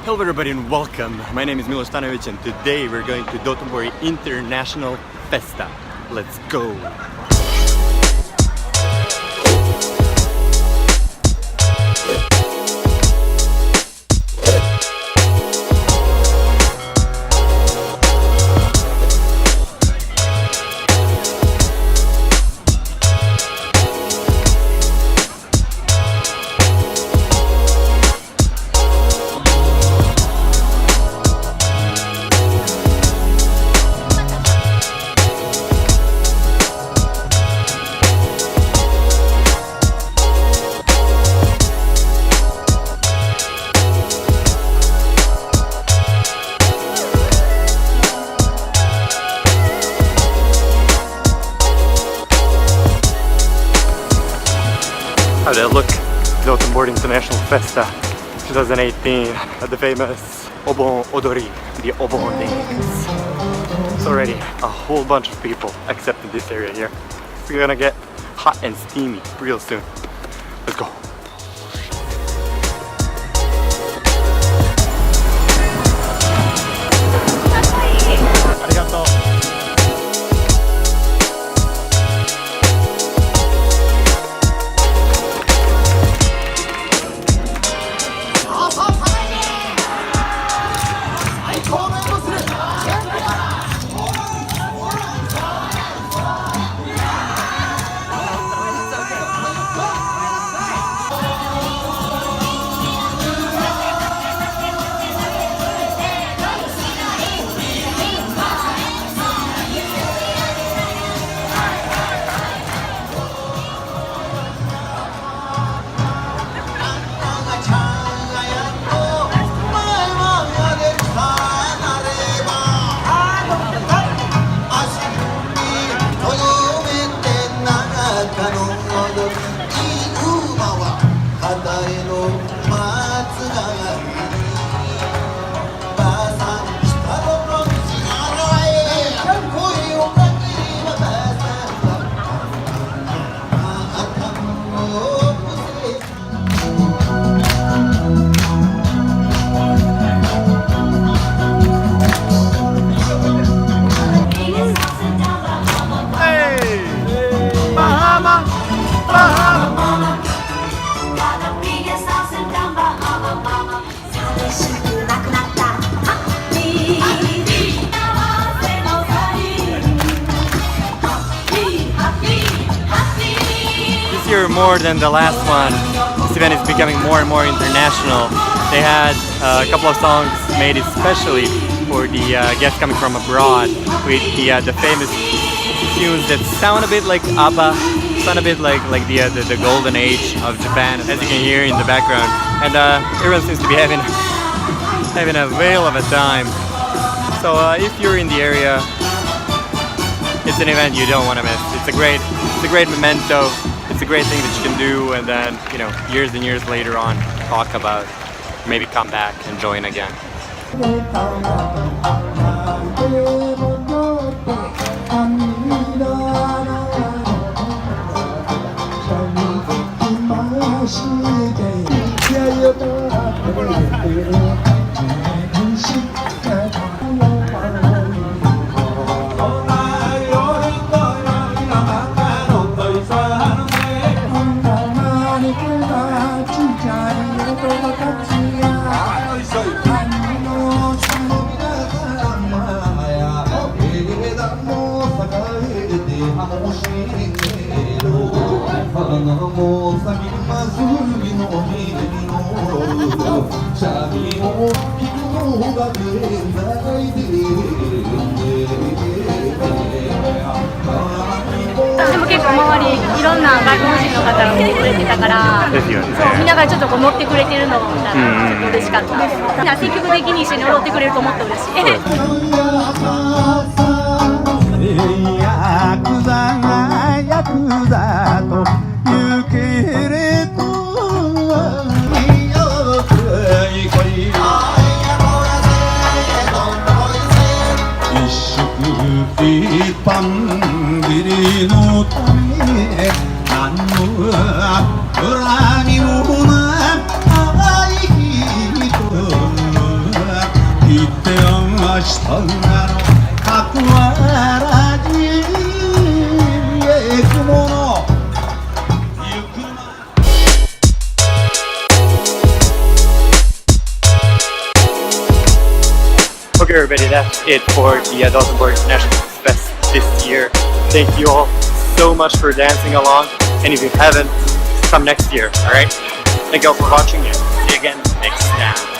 Hello everybody and welcome. My name is Miloš Stanovic and today we're going to Dotonbori International Festa. Let's go! How did it look? Dotonbori International Festa 2018 at the famous Obon odori, the Obon dance. It's already a whole bunch of people except in this area here. We're gonna get hot and steamy real soon. Let's go. Arigato. This year more than the last one, this event is becoming more and more international. They had a couple of songs made especially for the guests coming from abroad with the famous tunes that sound a bit like ABBA, sound a bit like the golden age of Japan, as you can hear in the background. And everyone seems to be having a whale of a time. So if you're in the area, it's an event you don't want to miss. It's a great memento. It's a great thing that you can do, and then years and years later on, talk about, maybe come back and join again.でも結構周りいろんな外国人の方が来てくれてたから、ですよね。そうみんながちょっとこう乗ってくれてるのを見たらちょっと嬉しかったです。みんな積極的に一緒に踊ってくれると思って嬉しい。そんなのかくわらじ行くもの行くま Okay, everybody, that's it for the Dotonbori International Fest this year. Thank you all so much for dancing along, and if you haven't, come next year, alright? Thank you all for watching, and see you again next time.